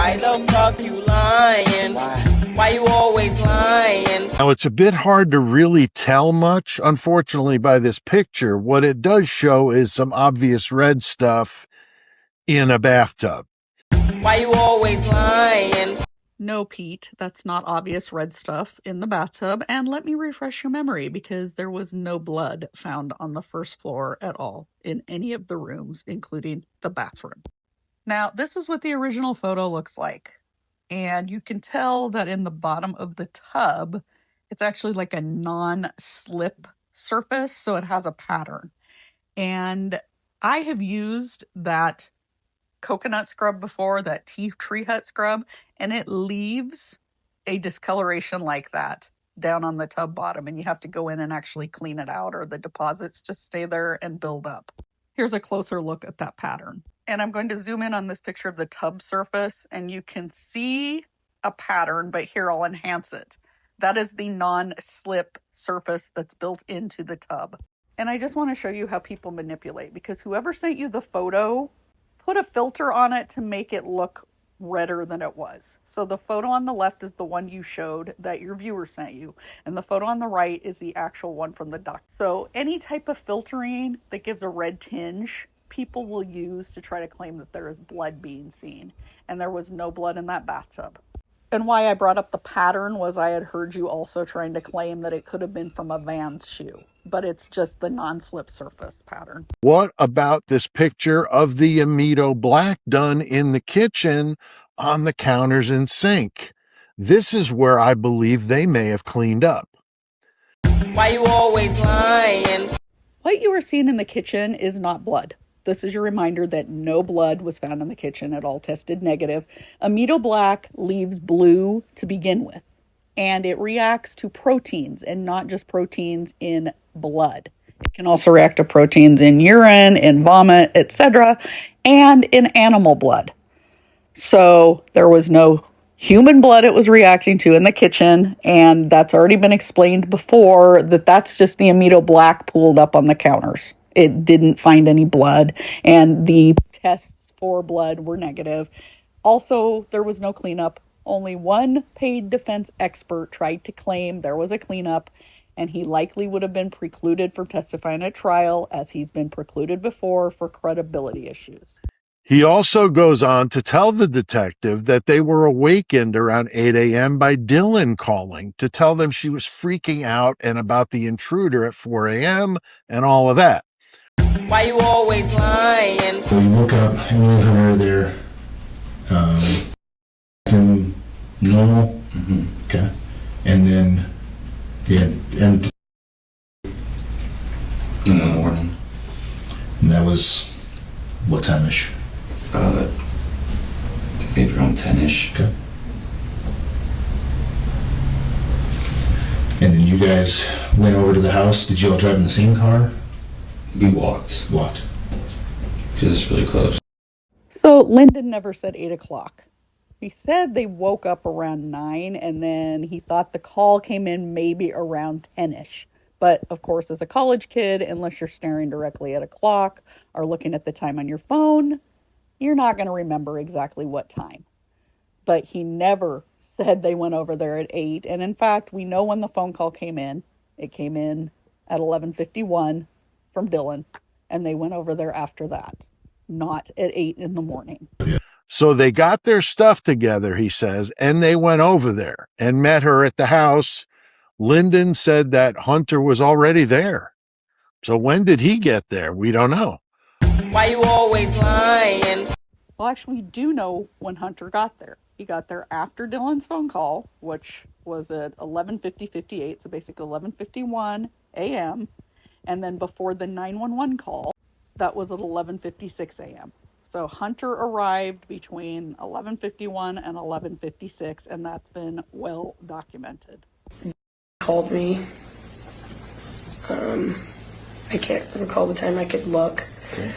Why the fuck you lying? Why you always lying? Now, it's a bit hard to really tell much, unfortunately, by this picture. What it does show is some obvious red stuff in a bathtub. Why you always lying? No, Pete, that's not obvious red stuff in the bathtub. And let me refresh your memory, because there was no blood found on the first floor at all in any of the rooms, including the bathroom. Now, this is what the original photo looks like. And you can tell that in the bottom of the tub, it's actually like a non-slip surface, so it has a pattern. And I have used that coconut scrub before, that tree hut scrub, and it leaves a discoloration like that down on the tub bottom, and you have to go in and actually clean it out, or the deposits just stay there and build up. Here's a closer look at that pattern. And I'm going to zoom in on this picture of the tub surface, and you can see a pattern, but here I'll enhance it. That is the non-slip surface that's built into the tub. And I just want to show you how people manipulate, because whoever sent you the photo put a filter on it to make it look redder than it was. So the photo on the left is the one you showed that your viewer sent you, and the photo on the right is the actual one from the doc. So any type of filtering that gives a red tinge, people will use to try to claim that there is blood being seen, and there was no blood in that bathtub. And why I brought up the pattern was I had heard you also trying to claim that it could have been from a Vans shoe, but it's just the non-slip surface pattern. What about this picture of the Amido black done in the kitchen on the counters and sink? This is where I believe they may have cleaned up. Why you always lying? What you are seeing in the kitchen is not blood. This is your reminder that no blood was found in the kitchen. It all tested negative. Amido black leaves blue to begin with, and it reacts to proteins, and not just proteins in blood. It can also react to proteins in urine, in vomit, etc., and in animal blood. So there was no human blood it was reacting to in the kitchen, and that's already been explained before, that that's just the Amido black pooled up on the counters. It didn't find any blood, and the tests for blood were negative. Also, there was no cleanup. Only one paid defense expert tried to claim there was a cleanup, and he likely would have been precluded from testifying at trial, as he's been precluded before for credibility issues. He also goes on to tell the detective that they were awakened around 8 a.m. by Dylan calling to tell them she was freaking out and about the intruder at 4 a.m. and all of that. Why you always lying? So you woke up and you were there, normal? Mm-hmm. Okay. And then, and In the morning. And that was what time-ish? Maybe around 10-ish. Okay. And then you guys went over to the house. Did you all drive in the same car? We walked. Walked. Because it's really close. So Lyndon never said 8 o'clock. He said they woke up around 9, and then he thought the call came in maybe around 10-ish. But of course, as a college kid, unless you're staring directly at a clock or looking at the time on your phone, you're not going to remember exactly what time. But he never said they went over there at 8. And in fact, we know when the phone call came in. It came in at 11:51 from Dylan, and they went over there after that, not at 8 in the morning. So they got their stuff together, he says, and they went over there and met her at the house. Lyndon said that Hunter was already there. So when did he get there? We don't know. Why you always lying? Well, actually, we do know when Hunter got there. He got there after Dylan's phone call, which was at 11:58, so basically 11:51 a.m., and then before the 911 call, that was at 11:56 a.m. So Hunter arrived between 11:51 and 11:56, and that's been well documented. Called me. I can't recall the time. I could look. Okay.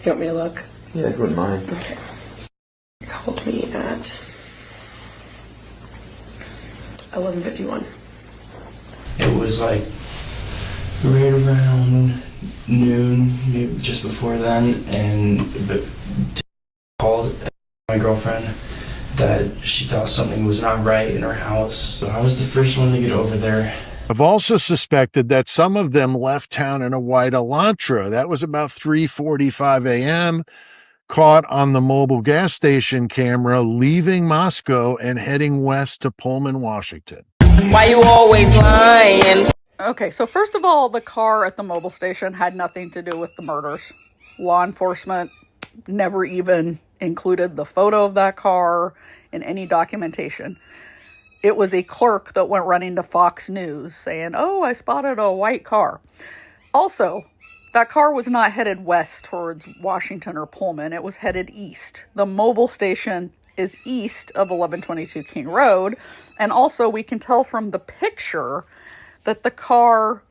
You want me to look? Yeah, if you wouldn't mind. Okay. He called me at 11:51. It was like right around noon, maybe just before then, but called my girlfriend that she thought something was not right in her house. So I was the first one to get over there. I've also suspected that some of them left town in a white Elantra. That was about 3:45 a.m., caught on the mobile gas station camera leaving Moscow and heading west to Pullman, Washington. Why you always lying? Okay, so first of all, the car at the mobile station had nothing to do with the murders. Law enforcement never even included the photo of that car in any documentation. It was a clerk that went running to Fox News saying, "Oh, I spotted a white car." Also, that car was not headed west towards Washington or Pullman. It was headed east. The mobile station is east of 1122 King Road. And also, we can tell from the picture that the car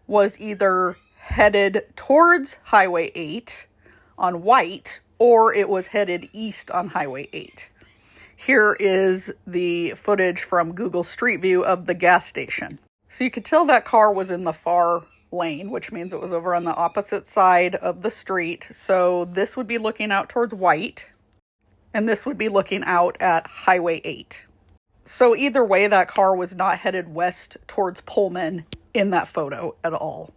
was either headed towards Highway 8 on White, or it was headed east on Highway 8. Here is the footage from Google Street View of the gas station. So you could tell that car was in the far lane, which means it was over on the opposite side of the street. So this would be looking out towards White, and this would be looking out at Highway 8. So either way, that car was not headed west towards Pullman in that photo at all.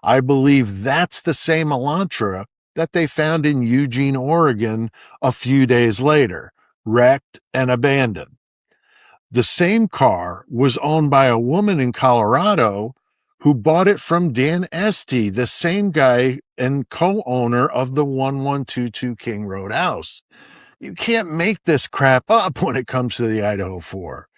I believe that's the same Elantra that they found in Eugene, Oregon a few days later, wrecked and abandoned. The same car was owned by a woman in Colorado who bought it from Dan Estee, the same guy and co-owner of the 1122 King Road house. You can't make this crap up when it comes to the Idaho 4.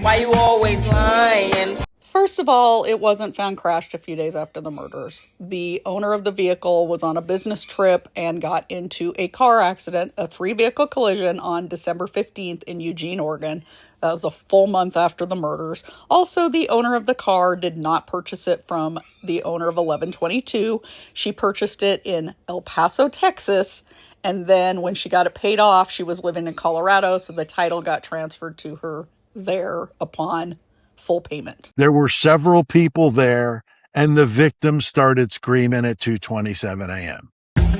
Why you always lying? First of all, it wasn't found crashed a few days after the murders. The owner of the vehicle was on a business trip and got into a car accident, a 3-vehicle collision on December 15th in Eugene, Oregon. That was a full month after the murders. Also, the owner of the car did not purchase it from the owner of 1122. She purchased it in El Paso, Texas. And then when she got it paid off, she was living in Colorado, so the title got transferred to her there upon full payment. There were several people there, and the victim started screaming at 2:27 a.m.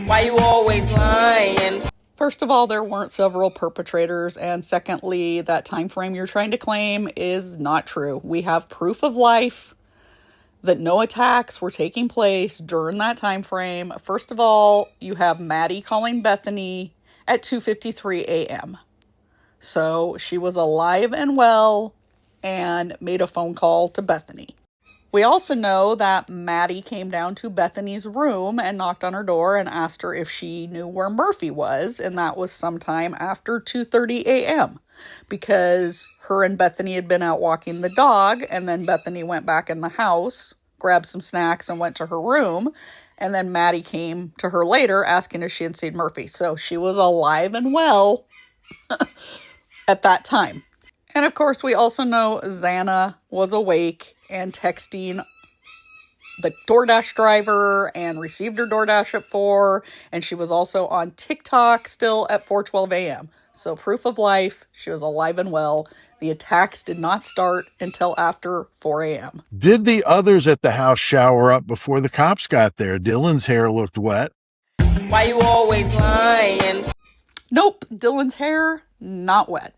Why you always lying? First of all, there weren't several perpetrators, and secondly, that time frame you're trying to claim is not true. We have proof of life that no attacks were taking place during that time frame. First of all, you have Maddie calling Bethany at 2:53 a.m. So she was alive and well and made a phone call to Bethany. We also know that Maddie came down to Bethany's room and knocked on her door and asked her if she knew where Murphy was, and that was sometime after 2:30 a.m. because her and Bethany had been out walking the dog, and then Bethany went back in the house, grabbed some snacks, and went to her room, and then Maddie came to her later asking if she had seen Murphy. So she was alive and well at that time. And of course, we also know Xana was awake and texting the DoorDash driver and received her DoorDash at 4. And she was also on TikTok still at 4:12 a.m. So proof of life, she was alive and well. The attacks did not start until after 4 a.m. Did the others at the house shower up before the cops got there? Dylan's hair looked wet. Why you always lying? Nope, Dylan's hair, not wet.